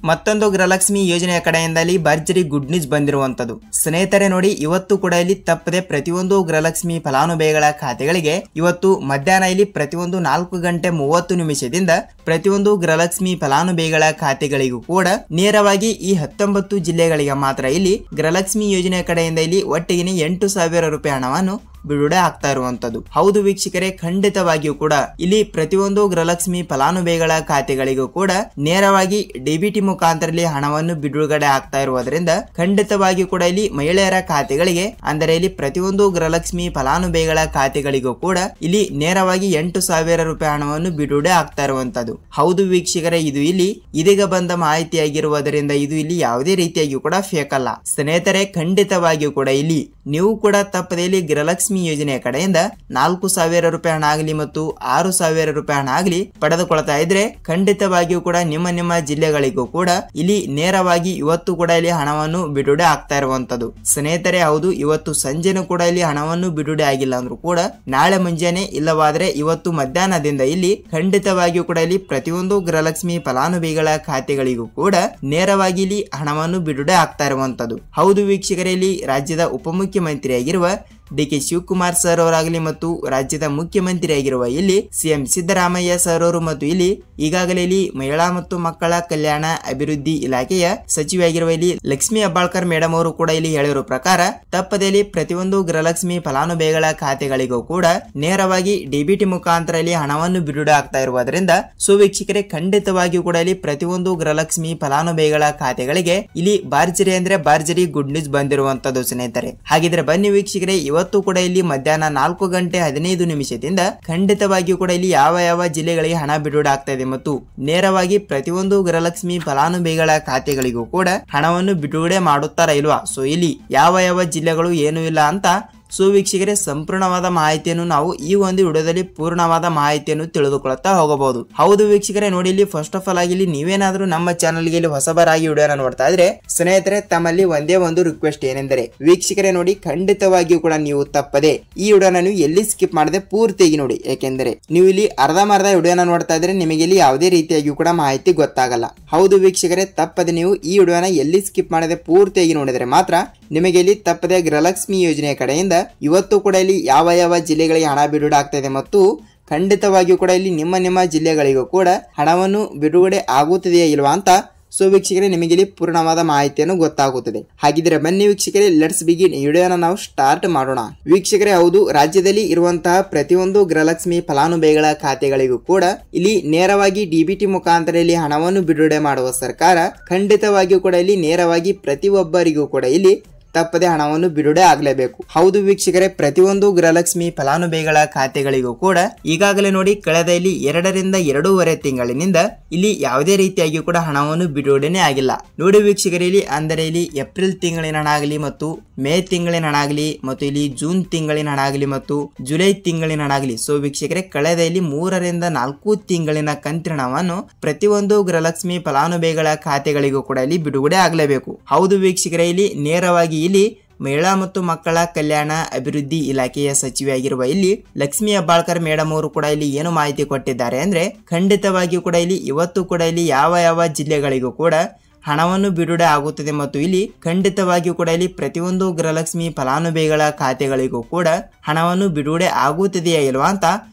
ಮತ್ತೊಂದು ಗೃಹಲಕ್ಷ್ಮಿ ಯೋಜನೆಯ ಕಡೆಯಿಂದಲೇ ಭರ್ಜರಿ ಗುಡ್ ನ್ಯೂಸ್ ಬಂದಿರುವಂತದ್ದು. ಸ್ನೇಹಿತರೆ ನೋಡಿ, ಇವತ್ತು ಕೂಡ ಇಲ್ಲಿ ತಪ್ಪದೆ ಪ್ರತಿಯೊಂದು ಗೃಹಲಕ್ಷ್ಮಿ ಫಲಾನುಭವಿಗಳ ಖಾತೆಗಳಿಗೆ ಇವತ್ತು ಮಧ್ಯಾಹ್ನ ಇಲ್ಲಿ ಪ್ರತಿಯೊಂದು 4:30 ಪ್ರತಿಯೊಂದು ಗೃಹಲಕ್ಷ್ಮಿ ಫಲಾನುಭವಿಗಳ ಖಾತೆಗಳಿಗೂ ಕೂಡ ನೇರವಾಗಿ ಈ 19 ಜಿಲ್ಲೆಗಳಿಗೆ ಮಾತ್ರ ಇಲ್ಲಿ ಗೃಹಲಕ್ಷ್ಮಿ ಯೋಜನೆಯ ಕಡೆಯಿಂದ ಇಲ್ಲಿ ಒಟ್ಟಿಗೆ 8,000 ರೂಪಾಯಿ ಹಣವನ್ನು ಬಿಡುಗಡೆ ಆಗ್ತಾ ಇರುವಂತದ್ದು. ಹೌದು ವೀಕ್ಷಕರೇ, ಖಂಡಿತವಾಗಿಯೂ ಕೂಡ ಇಲ್ಲಿ ಪ್ರತಿಯೊಂದು ಗೃಹಲಕ್ಷ್ಮಿ ಫಲಾನುಭವಿಗಳ ಖಾತೆಗಳಿಗೂ ಕೂಡ ನೇರವಾಗಿ ಡಿಬಿಟಿ ಮುಖಾಂತರದಲ್ಲಿ ಹಣವನ್ನು ಬಿಡುಗಡೆ ಆಗ್ತಾ ಇರುವುದರಿಂದ ಖಂಡಿತವಾಗಿಯೂ ಕೂಡ ಇಲ್ಲಿ ಮಹಿಳೆಯರ ಖಾತೆಗಳಿಗೆ ಅಂದರೆ ಇಲ್ಲಿ ಪ್ರತಿಯೊಂದು ಗೃಹಲಕ್ಷ್ಮಿ ಫಲಾನುಭವಿಗಳ ಖಾತೆಗಳಿಗೂ ಕೂಡ ಇಲ್ಲಿ ನೇರವಾಗಿ 8,000 ರೂಪಾಯಿ ಹಣವನ್ನು ಬಿಡುಗಡೆ ಆಗ್ತಾ ಇರುವಂತದ್ದು. ಹೌದು ವೀಕ್ಷಕರೇ, ಇದು ಇಲ್ಲಿ ಇದೀಗ ಬಂದ ಮಾಹಿತಿಯಾಗಿರುವುದರಿಂದ ಇದು ಇಲ್ಲಿ ಯಾವುದೇ ರೀತಿಯಾಗಿಯೂ ಕೂಡ ಫೇಕ್ ಅಲ್ಲ. ಸ್ನೇಹಿತರೆ, ಖಂಡಿತವಾಗಿಯೂ ಕೂಡ ಇಲ್ಲಿ ನೀವು ಕೂಡ ತಪ್ಪದೇ ಇಲ್ಲಿ ಗೃಹಲಕ್ಷ್ಮಿ ಯೋಜನೆಯ ಕಡೆಯಿಂದ 4,000 ರೂಪಾಯಿ ಹಣ ಆಗಲಿ ಮತ್ತು 6,000 ರೂಪಾಯಿ ಹಣ ಆಗಲಿ ಪಡೆದುಕೊಳ್ತಾ ಇದ್ರೆ ಖಂಡಿತವಾಗಿಯೂ ಕೂಡ ನಿಮ್ಮ ಜಿಲ್ಲೆಗಳಿಗೂ ಕೂಡ ಇಲ್ಲಿ ನೇರವಾಗಿ ಇವತ್ತು ಕೂಡ ಇಲ್ಲಿ ಹಣವನ್ನು ಬಿಡುಗಡೆ ಆಗ್ತಾ ಇರುವಂತದ್ದು. ಸ್ನೇಹಿತರೆ, ಹೌದು, ಇವತ್ತು ಸಂಜೆನೂ ಕೂಡ ಇಲ್ಲಿ ಹಣವನ್ನು ಬಿಡುಗಡೆ ಆಗಿಲ್ಲ ಅಂದ್ರೂ ಕೂಡ ನಾಳೆ ಮುಂಜಾನೆ ಇಲ್ಲವಾದ್ರೆ ಇವತ್ತು ಮಧ್ಯಾಹ್ನದಿಂದ ಇಲ್ಲಿ ಖಂಡಿತವಾಗಿಯೂ ಕೂಡ ಇಲ್ಲಿ ಪ್ರತಿಯೊಂದು ಗೃಹಲಕ್ಷ್ಮಿ ಫಲಾನುಭವಿಗಳ ಖಾತೆಗಳಿಗೂ ಕೂಡ ನೇರವಾಗಿ ಇಲ್ಲಿ ಹಣವನ್ನು ಬಿಡುಗಡೆ ಆಗ್ತಾ ಇರುವಂತದ್ದು. ಹೌದು ವೀಕ್ಷಕರೇ, ಇಲ್ಲಿ ರಾಜ್ಯದ ಉಪಮುಖ್ಯಮಂತ್ರಿಯಾಗಿರುವ ಡಿ.ಕೆ. ಶಿವಕುಮಾರ್ ಸರ್ ಅವರಾಗಲಿ ಮತ್ತು ರಾಜ್ಯದ ಮುಖ್ಯಮಂತ್ರಿಯಾಗಿರುವ ಇಲ್ಲಿ ಸಿಎಂ ಸಿದ್ದರಾಮಯ್ಯ ಸರ್ ಅವರು ಮತ್ತು ಇಲ್ಲಿ ಈಗಾಗಲೇ ಇಲ್ಲಿ ಮಹಿಳಾ ಮತ್ತು ಮಕ್ಕಳ ಕಲ್ಯಾಣ ಅಭಿವೃದ್ಧಿ ಇಲಾಖೆಯ ಸಚಿವೆಯಾಗಿರುವ ಇಲ್ಲಿ ಲಕ್ಷ್ಮಿ ಹೆಬ್ಬಾಳ್ಕರ್ ಮೇಡಮ್ ಅವರು ಕೂಡ ಇಲ್ಲಿ ಹೇಳಿರುವ ಪ್ರಕಾರ ತಪ್ಪದಲ್ಲಿ ಪ್ರತಿಯೊಂದು ಗೃಹಲಕ್ಷ್ಮಿ ಫಲಾನುಭವಿಗಳ ಖಾತೆಗಳಿಗೂ ಕೂಡ ನೇರವಾಗಿ ಡಿಬಿಟಿ ಮುಖಾಂತರ ಇಲ್ಲಿ ಹಣವನ್ನು ಬಿಡುಗಡೆ ಆಗ್ತಾ ಇರುವುದರಿಂದ ವೀಕ್ಷಕರೇ, ಖಂಡಿತವಾಗಿಯೂ ಕೂಡ ಇಲ್ಲಿ ಪ್ರತಿಯೊಂದು ಗೃಹಲಕ್ಷ್ಮಿ ಫಲಾನುಭವಿಗಳ ಖಾತೆಗಳಿಗೆ ಇಲ್ಲಿ ಭರ್ಜರಿ ಗುಡ್ ನ್ಯೂಸ್ ಬಂದಿರುವಂತದ್ದು. ಸ್ನೇಹಿತರೆ, ಹಾಗಿದ್ರೆ ಬನ್ನಿ ವೀಕ್ಷಕರೇ, ಇವತ್ತು ಕೂಡ ಇಲ್ಲಿ ಮಧ್ಯಾಹ್ನ 4:15 ಖಂಡಿತವಾಗಿಯೂ ಕೂಡ ಇಲ್ಲಿ ಯಾವ ಜಿಲ್ಲೆಗಳಿಗೆ ಹಣ ಬಿಡುಗಡೆ ಆಗ್ತಾ ಇದೆ ಮತ್ತು ನೇರವಾಗಿ ಪ್ರತಿಯೊಂದು ಗೃಹಲಕ್ಷ್ಮಿ ಫಲಾನುಭವಿಗಳ ಖಾತೆಗಳಿಗೂ ಕೂಡ ಹಣವನ್ನು ಬಿಡುಗಡೆ ಮಾಡುತ್ತಾರಾ ಇಲ್ವಾ, ಇಲ್ಲಿ ಯಾವ ಜಿಲ್ಲೆಗಳು ಏನು ಇಲ್ಲ ಅಂತ ವೀಕ್ಷಕರೇ ಸಂಪೂರ್ಣವಾದ ಮಾಹಿತಿಯನ್ನು ನಾವು ಈ ಒಂದು ವಿಡಿಯೋದಲ್ಲಿ ಪೂರ್ಣವಾದ ಮಾಹಿತಿಯನ್ನು ತಿಳಿದುಕೊಳ್ಳುತ್ತಾ ಹೋಗಬಹುದು. ಹೌದು ವೀಕ್ಷಕರೇ, ನೋಡಿ ಇಲ್ಲಿ ಫಸ್ಟ್ ಆಫ್ ಆಲ್ ಆಗಿ ಇಲ್ಲಿ ನೀವೇನಾದ್ರೂ ನಮ್ಮ ಚಾನಲ್ಗೆ ಇಲ್ಲಿ ಹೊಸಬರಾಗಿ ವಿಡಿಯೋನ ನೋಡ್ತಾ ಇದ್ರೆ ಸ್ನೇಹಿತರೆ, ತಮ್ಮಲ್ಲಿ ಒಂದೇ ಒಂದು ರಿಕ್ವೆಸ್ಟ್ ಏನೆಂದರೆ ವೀಕ್ಷಕರೇ ನೋಡಿ, ಖಂಡಿತವಾಗಿಯೂ ಕೂಡ ನೀವು ತಪ್ಪದೆ ಈ ವಿಡಿಯೋನ ನೀವು ಎಲ್ಲಿ ಸ್ಕಿಪ್ ಮಾಡದೆ ಪೂರ್ತಿಯಾಗಿ ನೋಡಿ. ಯಾಕೆಂದ್ರೆ ನೀವು ಇಲ್ಲಿ ಅರ್ಧಂಬರ್ಧ ವಿಡಿಯೋನ ನೋಡ್ತಾ ಇದ್ರೆ ನಿಮಗೆ ಇಲ್ಲಿ ಯಾವುದೇ ರೀತಿಯಾಗಿಯೂ ಕೂಡ ಮಾಹಿತಿ ಗೊತ್ತಾಗಲ್ಲ. ಹೌದು ವೀಕ್ಷಕರೇ, ತಪ್ಪದೆ ನೀವು ಈ ವಿಡಿಯೋನ ಎಲ್ಲಿ ಸ್ಕಿಪ್ ಮಾಡದೆ ಪೂರ್ತಿಯಾಗಿ ನೋಡಿದ್ರೆ ಮಾತ್ರ ನಿಮಗೆ ಇಲ್ಲಿ ತಪ್ಪದೆ ಗೃಹಲಕ್ಷ್ಮಿ ಯೋಜನೆಯ ಕಡೆಯಿಂದ ಇವತ್ತು ಕೂಡ ಇಲ್ಲಿ ಯಾವ ಜಿಲ್ಲೆಗಳಿಗೆ ಹಣ ಬಿಡುಗಡೆ ಆಗ್ತಾ ಇದೆ ಮತ್ತು ಖಂಡಿತವಾಗಿಯೂ ಕೂಡ ಇಲ್ಲಿ ನಿಮ್ಮ ಜಿಲ್ಲೆಗಳಿಗೂ ಕೂಡ ಹಣವನ್ನು ಬಿಡುಗಡೆ ಆಗುತ್ತದೆಯಾ ಇಲ್ವಾ ಅಂತ ವೀಕ್ಷಕರೇ ನಿಮಗೆ ಇಲ್ಲಿ ಪೂರ್ಣವಾದ ಮಾಹಿತಿಯನ್ನು ಗೊತ್ತಾಗುತ್ತದೆ. ಹಾಗಿದ್ರೆ ಬನ್ನಿ ವೀಕ್ಷಕರೇ, ಲೆಟ್ಸ್ ಬಿಗಿನ್. ಈ ವಿಡಿಯೋನ ನಾವು ಸ್ಟಾರ್ಟ್ ಮಾಡೋಣ. ವೀಕ್ಷಕರೇ, ಹೌದು, ರಾಜ್ಯದಲ್ಲಿ ಇರುವಂತಹ ಪ್ರತಿಯೊಂದು ಗೃಹಲಕ್ಷ್ಮಿ ಫಲಾನುಭವಿಗಳ ಖಾತೆಗಳಿಗೂ ಕೂಡ ಇಲ್ಲಿ ನೇರವಾಗಿ ಡಿಬಿಟಿ ಮುಖಾಂತರ ಇಲ್ಲಿ ಹಣವನ್ನು ಬಿಡುಗಡೆ ಮಾಡುವ ಸರ್ಕಾರ ಖಂಡಿತವಾಗಿಯೂ ಕೂಡ ಇಲ್ಲಿ ನೇರವಾಗಿ ಪ್ರತಿಯೊಬ್ಬರಿಗೂ ಕೂಡ ಇಲ್ಲಿ ತಪ್ಪದೆ ಹಣವನ್ನು ಬಿಡುಗಡೆ ಆಗಲೇಬೇಕು. ಹೌದು ವೀಕ್ಷಕರೇ, ಪ್ರತಿಯೊಂದು ಗೃಹಲಕ್ಷ್ಮಿ ಫಲಾನುಭವಿಗಳ ಖಾತೆಗಳಿಗೂ ಕೂಡ ಈಗಾಗಲೇ ನೋಡಿ ಕಳೆದ ಇಲ್ಲಿ 2 ರಿಂದ 2.5 ತಿಂಗಳಿನಿಂದ ಇಲ್ಲಿ ಯಾವುದೇ ರೀತಿಯಾಗಿ ಕೂಡ ಹಣವನ್ನು ಬಿಡುಗಡೆನೇ ಆಗಿಲ್ಲ. ನೋಡಿ ವೀಕ್ಷಕರೇ, ಇಲ್ಲಿ ಅಂದರೆ ಇಲ್ಲಿ ಏಪ್ರಿಲ್ ತಿಂಗಳಿನ ಹಣ ಆಗಲಿ ಮತ್ತು ಮೇ ತಿಂಗಳಿನ ಹಣ ಆಗಲಿ ಮತ್ತು ಇಲ್ಲಿ ಜೂನ್ ತಿಂಗಳಿನ ಹಣ ಆಗಲಿ ಮತ್ತು ಜುಲೈ ತಿಂಗಳಿನ ಹಣ ಆಗಲಿ ವೀಕ್ಷಕರೇ ಕಳೆದ ಇಲ್ಲಿ 3 ರಿಂದ 4 ತಿಂಗಳಿನ ಕಂತಿನ ಹಣವನ್ನು ಪ್ರತಿಯೊಂದು ಗೃಹಲಕ್ಷ್ಮಿ ಫಲಾನುಭವಿಗಳ ಖಾತೆಗಳಿಗೂ ಕೂಡ ಇಲ್ಲಿ ಬಿಡುಗಡೆ ಆಗಲೇಬೇಕು. ಹೌದು ವೀಕ್ಷಕರೇ, ಇಲ್ಲಿ ನೇರವಾಗಿ ಇಲ್ಲಿ ಮಹಿಳಾ ಮತ್ತು ಮಕ್ಕಳ ಕಲ್ಯಾಣ ಅಭಿವೃದ್ಧಿ ಇಲಾಖೆಯ ಸಚಿವೆಯಾಗಿರುವ ಇಲ್ಲಿ ಲಕ್ಷ್ಮಿ ಹೆಬ್ಬಾಳ್ಕರ್ ಮೇಡಮ್ ಅವರು ಕೂಡ ಇಲ್ಲಿ ಏನು ಮಾಹಿತಿ ಕೊಟ್ಟಿದ್ದಾರೆ ಅಂದ್ರೆ ಖಂಡಿತವಾಗಿಯೂ ಕೂಡ ಇಲ್ಲಿ ಇವತ್ತು ಕೂಡ ಇಲ್ಲಿ ಯಾವ ಜಿಲ್ಲೆಗಳಿಗೂ ಕೂಡ ಹಣವನ್ನು ಬಿಡುಗಡೆ ಆಗುತ್ತದೆ ಮತ್ತು ಇಲ್ಲಿ ಖಂಡಿತವಾಗಿಯೂ ಕೂಡ ಇಲ್ಲಿ ಪ್ರತಿಯೊಂದು ಗೃಹಲಕ್ಷ್ಮಿ ಫಲಾನುಭವಿಗಳ ಖಾತೆಗಳಿಗೂ ಕೂಡ ಹಣವನ್ನು ಬಿಡುಗಡೆ ಆಗುತ್ತದೆಯಾ ಇಲ್ವಾ ಅಂತ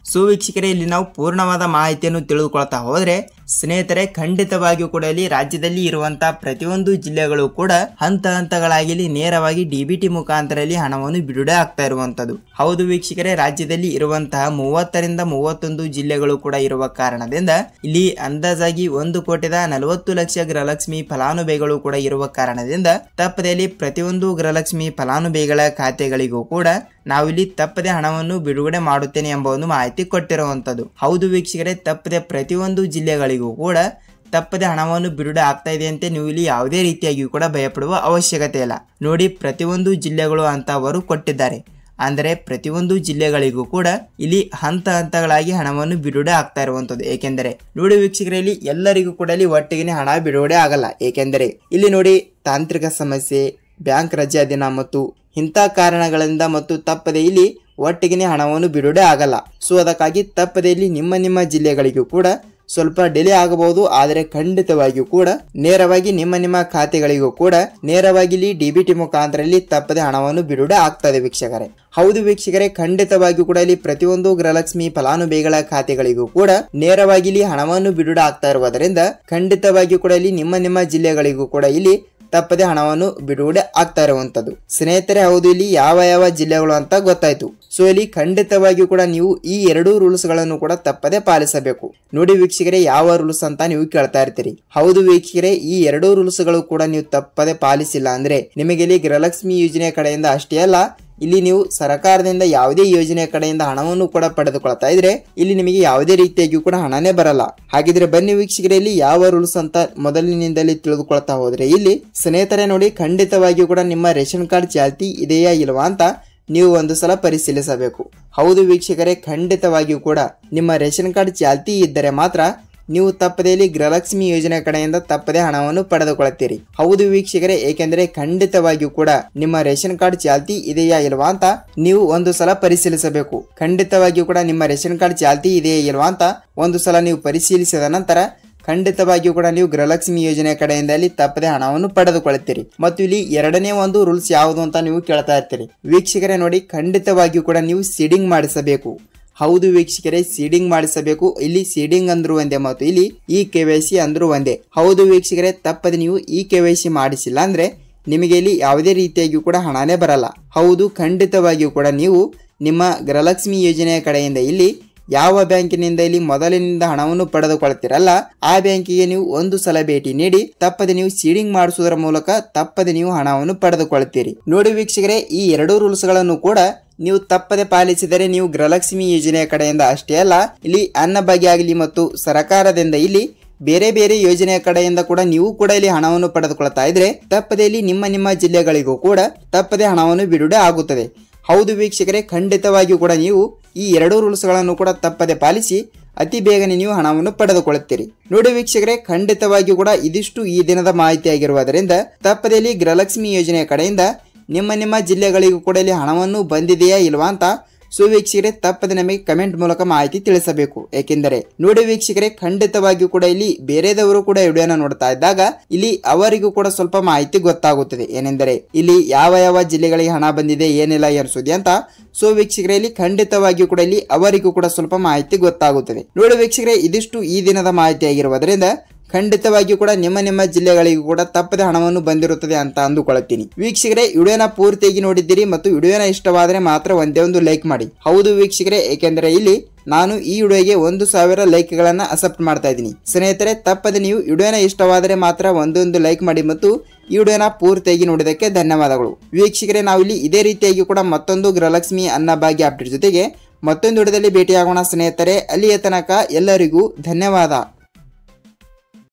ವೀಕ್ಷಕರೇ ಇಲ್ಲಿ ನಾವು ಪೂರ್ಣವಾದ ಮಾಹಿತಿಯನ್ನು ತಿಳಿದುಕೊಳ್ತಾ ಹೋದ್ರೆ ಸ್ನೇಹಿತರೆ, ಖಂಡಿತವಾಗಿಯೂ ಕೂಡ ಇಲ್ಲಿ ರಾಜ್ಯದಲ್ಲಿ ಇರುವಂತಹ ಪ್ರತಿಯೊಂದು ಜಿಲ್ಲೆಗಳು ಕೂಡ ಹಂತಗಳಾಗಿ ನೇರವಾಗಿ ಡಿಬಿಟಿ ಮುಖಾಂತರ ಹಣವನ್ನು ಬಿಡುಗಡೆ ಆಗ್ತಾ ಇರುವಂತದ್ದು. ಹೌದು ವೀಕ್ಷಕರೇ, ರಾಜ್ಯದಲ್ಲಿ ಇರುವಂತಹ 30 ರಿಂದ 31 ಜಿಲ್ಲೆಗಳು ಕೂಡ ಇರುವ ಕಾರಣದಿಂದ ಇಲ್ಲಿ ಅಂದಾಜಾಗಿ 1,40,00,000 ಗೃಹಲಕ್ಷ್ಮಿ ಫಲಾನುಭವಿಗಳು ಕೂಡ ಇರುವ ಕಾರಣದಿಂದ ತಪ್ಪದಲ್ಲಿ ಪ್ರತಿಯೊಂದು ಗೃಹಲಕ್ಷ್ಮಿ ಫಲಾನುಭವಿಗಳ ಖಾತೆಗಳಿಗೂ ಕೂಡ ನಾವಿಲ್ಲಿ ತಪ್ಪದೆ ಹಣವನ್ನು ಬಿಡುಗಡೆ ಮಾಡುತ್ತೇನೆ ಎಂಬ ಒಂದು ಮಾಹಿತಿ ಕೊಟ್ಟಿರುವಂತದ್ದು. ಹೌದು ವೀಕ್ಷಕರೇ, ತಪ್ಪದೆ ಪ್ರತಿಯೊಂದು ಜಿಲ್ಲೆಗಳಿಗೂ ಕೂಡ ತಪ್ಪದೆ ಹಣವನ್ನು ಬಿಡುಗಡೆ ಆಗ್ತಾ ಇದೆ ಅಂತ ನೀವು ಇಲ್ಲಿ ಯಾವುದೇ ರೀತಿಯಾಗಿಯೂ ಕೂಡ ಭಯಪಡುವ ಅವಶ್ಯಕತೆ ಇಲ್ಲ. ನೋಡಿ, ಪ್ರತಿಯೊಂದು ಜಿಲ್ಲೆಗಳು ಅಂತ ಅವರು ಕೊಟ್ಟಿದ್ದಾರೆ. ಅಂದರೆ ಪ್ರತಿಯೊಂದು ಜಿಲ್ಲೆಗಳಿಗೂ ಕೂಡ ಇಲ್ಲಿ ಹಂತಗಳಾಗಿ ಹಣವನ್ನು ಬಿಡುಗಡೆ ಆಗ್ತಾ ಇರುವಂತದ್ದು. ಏಕೆಂದರೆ ನೋಡಿ ವೀಕ್ಷಕರೇ, ಇಲ್ಲಿ ಎಲ್ಲರಿಗೂ ಕೂಡ ಇಲ್ಲಿ ಒಟ್ಟಿಗೆ ಹಣ ಬಿಡುಗಡೆ ಆಗಲ್ಲ. ಏಕೆಂದರೆ ಇಲ್ಲಿ ನೋಡಿ ತಾಂತ್ರಿಕ ಸಮಸ್ಯೆ, ಬ್ಯಾಂಕ್ ರಜಾ ದಿನ ಮತ್ತು ಇಂಥ ಕಾರಣಗಳಿಂದ ಮತ್ತು ತಪ್ಪದೆ ಇಲ್ಲಿ ಒಟ್ಟಿಗೆ ಹಣವನ್ನು ಬಿಡುಗಡೆ ಆಗಲ್ಲ. ಅದಕ್ಕಾಗಿ ತಪ್ಪದೆ ಇಲ್ಲಿ ನಿಮ್ಮ ಜಿಲ್ಲೆಗಳಿಗೂ ಕೂಡ ಸ್ವಲ್ಪ ಡಿಲೇ ಆಗಬಹುದು, ಆದರೆ ಖಂಡಿತವಾಗಿಯೂ ಕೂಡ ನೇರವಾಗಿ ನಿಮ್ಮ ಖಾತೆಗಳಿಗೂ ಕೂಡ ನೇರವಾಗಿ ಇಲ್ಲಿ ಡಿಬಿಟಿ ಮುಖಾಂತರ ಇಲ್ಲಿ ತಪ್ಪದೆ ಹಣವನ್ನು ಬಿಡುಗಡೆ ಆಗ್ತದೆ ವೀಕ್ಷಕರೇ. ಹೌದು ವೀಕ್ಷಕರೇ, ಖಂಡಿತವಾಗಿಯೂ ಕೂಡ ಇಲ್ಲಿ ಪ್ರತಿಯೊಂದು ಗೃಹಲಕ್ಷ್ಮಿ ಫಲಾನುಭವಿಗಳ ಖಾತೆಗಳಿಗೂ ಕೂಡ ನೇರವಾಗಿ ಇಲ್ಲಿ ಹಣವನ್ನು ಬಿಡುಗಡೆ ಆಗ್ತಾ ಇರುವುದರಿಂದ ಖಂಡಿತವಾಗಿಯೂ ಕೂಡ ಇಲ್ಲಿ ನಿಮ್ಮ ಜಿಲ್ಲೆಗಳಿಗೂ ಕೂಡ ಇಲ್ಲಿ ತಪ್ಪದೆ ಹಣವನ್ನು ಬಿಡುಗಡೆ ಆಗ್ತಾ ಇರುವಂತದ್ದು. ಸ್ನೇಹಿತರೆ, ಹೌದು, ಇಲ್ಲಿ ಯಾವ ಜಿಲ್ಲೆಗಳು ಅಂತ ಗೊತ್ತಾಯ್ತು. ಸೊ ಇಲ್ಲಿ ಖಂಡಿತವಾಗಿಯೂ ಕೂಡ ನೀವು ಈ ಎರಡೂ ರೂಲ್ಸ್ ಗಳನ್ನು ಕೂಡ ತಪ್ಪದೆ ಪಾಲಿಸಬೇಕು. ನೋಡಿ ವೀಕ್ಷಕರೇ, ಯಾವ ರೂಲ್ಸ್ ಅಂತ ನೀವು ಕೇಳ್ತಾ ಇರ್ತೀರಿ. ಹೌದು ವೀಕ್ಷಕರೇ, ಈ ಎರಡೂ ರೂಲ್ಸ್ ಗಳು ಕೂಡ ನೀವು ತಪ್ಪದೆ ಪಾಲಿಸಿಲ್ಲ ಅಂದ್ರೆ ನಿಮಗೆ ಇಲ್ಲಿ ಗೃಹಲಕ್ಷ್ಮಿ ಯೋಜನೆ ಕಡೆಯಿಂದ ಅಷ್ಟೇ ಅಲ್ಲ, ಇಲ್ಲಿ ನೀವು ಸರ್ಕಾರದಿಂದ ಯಾವುದೇ ಯೋಜನೆ ಕಡೆಯಿಂದ ಹಣವನ್ನು ಕೂಡ ಪಡೆದುಕೊಳ್ತಾ ಇದ್ರೆ ಇಲ್ಲಿ ನಿಮಗೆ ಯಾವುದೇ ರೀತಿಯಾಗಿಯೂ ಕೂಡ ಹಣನೇ ಬರಲ್ಲ. ಹಾಗಿದ್ರೆ ಬನ್ನಿ ವೀಕ್ಷಕರೇ, ಇಲ್ಲಿ ಯಾವ ರೂಲ್ಸ್ ಅಂತ ಮೊದಲಿನಿಂದಲೇ ತಿಳಿದುಕೊಳ್ತಾ ಹೋದ್ರೆ ಇಲ್ಲಿ ಸ್ನೇಹಿತರೆ ನೋಡಿ, ಖಂಡಿತವಾಗಿಯೂ ಕೂಡ ನಿಮ್ಮ ರೇಷನ್ ಕಾರ್ಡ್ ಚಾಲ್ತಿ ಇದೆಯಾ ಇಲ್ವಾ ಅಂತ ನೀವು ಒಂದು ಸಲ ಪರಿಶೀಲಿಸಬೇಕು. ಹೌದು ವೀಕ್ಷಕರೇ, ಖಂಡಿತವಾಗಿಯೂ ಕೂಡ ನಿಮ್ಮ ರೇಷನ್ ಕಾರ್ಡ್ ಚಾಲ್ತಿ ಇದ್ದರೆ ಮಾತ್ರ ನೀವು ತಪ್ಪದೇ ಗೃಹಲಕ್ಷ್ಮಿ ಯೋಜನೆ ಕಡೆಯಿಂದ ತಪ್ಪದೆ ಹಣವನ್ನು ಪಡೆದುಕೊಳ್ಳುತ್ತೀರಿ. ಹೌದು ವೀಕ್ಷಕರೇ, ಏಕೆಂದರೆ ಖಂಡಿತವಾಗಿಯೂ ಕೂಡ ನಿಮ್ಮ ರೇಷನ್ ಕಾರ್ಡ್ ಚಾಲ್ತಿ ಇದೆಯಾ ಇಲ್ವಾ ಅಂತ ನೀವು ಒಂದು ಸಲ ಪರಿಶೀಲಿಸಬೇಕು. ಖಂಡಿತವಾಗಿಯೂ ಕೂಡ ನಿಮ್ಮ ರೇಷನ್ ಕಾರ್ಡ್ ಚಾಲ್ತಿ ಇದೆಯಾ ಇಲ್ವಾ ಅಂತ ಒಂದು ಸಲ ನೀವು ಪರಿಶೀಲಿಸಿದ ನಂತರ ಖಂಡಿತವಾಗಿಯೂ ಕೂಡ ನೀವು ಗೃಹಲಕ್ಷ್ಮಿ ಯೋಜನೆ ಕಡೆಯಿಂದ ಇಲ್ಲಿ ತಪ್ಪದೆ ಹಣವನ್ನು ಪಡೆದುಕೊಳ್ಳುತ್ತೀರಿ. ಮತ್ತು ಇಲ್ಲಿ ಎರಡನೇ ಒಂದು ರೂಲ್ಸ್ ಯಾವುದು ಅಂತ ನೀವು ಕೇಳ್ತಾ ಇರ್ತೀರಿ. ವೀಕ್ಷಕರೇ ನೋಡಿ, ಖಂಡಿತವಾಗಿಯೂ ಕೂಡ ನೀವು ಸೀಡಿಂಗ್ ಮಾಡಿಸಬೇಕು. ಹೌದು ವೀಕ್ಷಕರೇ, ಸೀಡಿಂಗ್ ಮಾಡಿಸಬೇಕು. ಇಲ್ಲಿ ಸೀಡಿಂಗ್ ಅಂದ್ರೂ ಒಂದೇ ಮತ್ತು ಇಲ್ಲಿ ಈ KYC ಅಂದ್ರೂ ಒಂದೇ. ಹೌದು ವೀಕ್ಷಕರೇ, ತಪ್ಪದೆ ನೀವು ಈ KYC ಮಾಡಿಸಿಲ್ಲ ಅಂದ್ರೆ ನಿಮಗೆ ಇಲ್ಲಿ ಯಾವುದೇ ರೀತಿಯಾಗಿಯೂ ಕೂಡ ಹಣನೇ ಬರಲ್ಲ. ಹೌದು, ಖಂಡಿತವಾಗಿಯೂ ಕೂಡ ನೀವು ನಿಮ್ಮ ಗೃಹಲಕ್ಷ್ಮಿ ಯೋಜನೆಯ ಕಡೆಯಿಂದ ಇಲ್ಲಿ ಯಾವ ಬ್ಯಾಂಕಿನಿಂದ ಇಲ್ಲಿ ಮೊದಲಿನಿಂದ ಹಣವನ್ನು ಪಡೆದುಕೊಳ್ತೀರಲ್ಲ ಆ ಬ್ಯಾಂಕಿಗೆ ನೀವು ಒಂದು ಸಲ ಭೇಟಿ ನೀಡಿ ತಪ್ಪದೆ ನೀವು ಸೀಡಿಂಗ್ ಮಾಡಿಸುವುದರ ಮೂಲಕ ತಪ್ಪದೆ ನೀವು ಹಣವನ್ನು ಪಡೆದುಕೊಳ್ತೀರಿ. ನೋಡಿ ವೀಕ್ಷಕರೇ, ಈ ಎರಡೂ ರೂಲ್ಸ್ ಗಳನ್ನು ಕೂಡ ನೀವು ತಪ್ಪದೆ ಪಾಲಿಸಿದರೆ ನೀವು ಗೃಹಲಕ್ಷ್ಮಿ ಯೋಜನೆಯ ಕಡೆಯಿಂದ ಅಷ್ಟೇ ಅಲ್ಲ, ಇಲ್ಲಿ ಅನ್ನಭಾಗ್ಯ ಆಗಲಿ ಮತ್ತು ಸರ್ಕಾರದಿಂದ ಇಲ್ಲಿ ಬೇರೆ ಯೋಜನೆಯ ಕಡೆಯಿಂದ ಕೂಡ ನೀವು ಕೂಡ ಇಲ್ಲಿ ಹಣವನ್ನು ಪಡೆದುಕೊಳ್ತಾ ಇದ್ರೆ ತಪ್ಪದೆ ಇಲ್ಲಿ ನಿಮ್ಮ ಜಿಲ್ಲೆಗಳಿಗೂ ಕೂಡ ತಪ್ಪದೆ ಹಣವನ್ನು ಬಿಡುಗಡೆ ಆಗುತ್ತದೆ. ಹೌದು ವೀಕ್ಷಕರೇ, ಖಂಡಿತವಾಗಿಯೂ ಕೂಡ ನೀವು ಈ ಎರಡೂ ರೂಲ್ಸ್ ಗಳನ್ನು ಕೂಡ ತಪ್ಪದೆ ಪಾಲಿಸಿ ಅತಿ ಬೇಗನೆ ನೀವು ಹಣವನ್ನು ಪಡೆದುಕೊಳ್ಳುತ್ತೀರಿ. ನೋಡಿ ವೀಕ್ಷಕರೇ, ಖಂಡಿತವಾಗಿಯೂ ಕೂಡ ಇದಿಷ್ಟು ಈ ದಿನದ ಮಾಹಿತಿ ಆಗಿರುವುದರಿಂದ ತಪ್ಪದೆ ಇಲ್ಲಿ ಗೃಹಲಕ್ಷ್ಮಿ ಯೋಜನೆಯ ಕಡೆಯಿಂದ ನಿಮ್ಮ ಜಿಲ್ಲೆಗಳಿಗೂ ಕೂಡ ಇಲ್ಲಿ ಹಣವನ್ನು ಬಂದಿದೆಯಾ ಇಲ್ವಾ ಅಂತ ಸೊ ವೀಕ್ಷಕರೇ ತಪ್ಪದೆ ನಮಗೆ ಕಮೆಂಟ್ ಮೂಲಕ ಮಾಹಿತಿ ತಿಳಿಸಬೇಕು. ಏಕೆಂದರೆ ನೋಡಿ ವೀಕ್ಷಕರೇ, ಖಂಡಿತವಾಗಿಯೂ ಕೂಡ ಇಲ್ಲಿ ಬೇರೆದವರು ಕೂಡ ವಿಡಿಯೋನ ನೋಡ್ತಾ ಇದ್ದಾಗ ಇಲ್ಲಿ ಅವರಿಗೂ ಕೂಡ ಸ್ವಲ್ಪ ಮಾಹಿತಿ ಗೊತ್ತಾಗುತ್ತದೆ. ಏನೆಂದರೆ ಇಲ್ಲಿ ಯಾವ ಜಿಲ್ಲೆಗಳಿಗೆ ಹಣ ಬಂದಿದೆ ಏನಿಲ್ಲ ಏನು ಸುದ್ದಿ ಅಂತ. ಸೊ ವೀಕ್ಷಕರೇ, ಇಲ್ಲಿ ಖಂಡಿತವಾಗಿಯೂ ಕೂಡ ಇಲ್ಲಿ ಅವರಿಗೂ ಕೂಡ ಸ್ವಲ್ಪ ಮಾಹಿತಿ ಗೊತ್ತಾಗುತ್ತದೆ. ನೋಡಿ ವೀಕ್ಷಕರೇ, ಇದಿಷ್ಟು ಈ ದಿನದ ಮಾಹಿತಿ ಆಗಿರುವುದರಿಂದ ಖಂಡಿತವಾಗಿಯೂ ಕೂಡ ನಿಮ್ಮ ಜಿಲ್ಲೆಗಳಿಗೂ ಕೂಡ ತಪ್ಪದೆ ಹಣವನ್ನು ಬಂದಿರುತ್ತದೆ ಅಂತ ಅಂದುಕೊಳ್ಳುತ್ತೀನಿ. ವೀಕ್ಷಕರೇ, ವಿಡಿಯೋನ ಪೂರ್ತಿಯಾಗಿ ನೋಡಿದ್ದೀರಿ ಮತ್ತು ವಿಡಿಯೋನ ಇಷ್ಟವಾದರೆ ಮಾತ್ರ ಒಂದೇ ಒಂದು ಲೈಕ್ ಮಾಡಿ. ಹೌದು ವೀಕ್ಷಕರೇ, ಏಕೆಂದರೆ ಇಲ್ಲಿ ನಾನು ಈ ವಿಡಿಯೋಗೆ 1000 ಲೈಕ್ ಗಳನ್ನ ಅಕ್ಸೆಪ್ಟ್ ಮಾಡ್ತಾ ಇದ್ದೀನಿ. ಸ್ನೇಹಿತರೆ, ತಪ್ಪದೆ ನೀವು ವಿಡಿಯೋನ ಇಷ್ಟವಾದರೆ ಮಾತ್ರ ಒಂದೊಂದು ಲೈಕ್ ಮಾಡಿ ಮತ್ತು ಈ ವಿಡಿಯೋನ ಪೂರ್ತಿಯಾಗಿ ನೋಡಿದಕ್ಕೆ ಧನ್ಯವಾದಗಳು. ವೀಕ್ಷಕರೇ, ನಾವು ಇಲ್ಲಿ ಇದೇ ರೀತಿಯಾಗಿ ಕೂಡ ಮತ್ತೊಂದು ಗೃಹಲಕ್ಷ್ಮಿ ಅನ್ನಭಾಗ್ಯ ಅಪ್ಡೇಟ್ ಜೊತೆಗೆ ಮತ್ತೊಂದು ವಿಡಿಯೋದಲ್ಲಿ ಭೇಟಿಯಾಗೋಣ ಸ್ನೇಹಿತರೆ. ಅಲ್ಲಿಯ ತನಕ ಎಲ್ಲರಿಗೂ ಧನ್ಯವಾದ.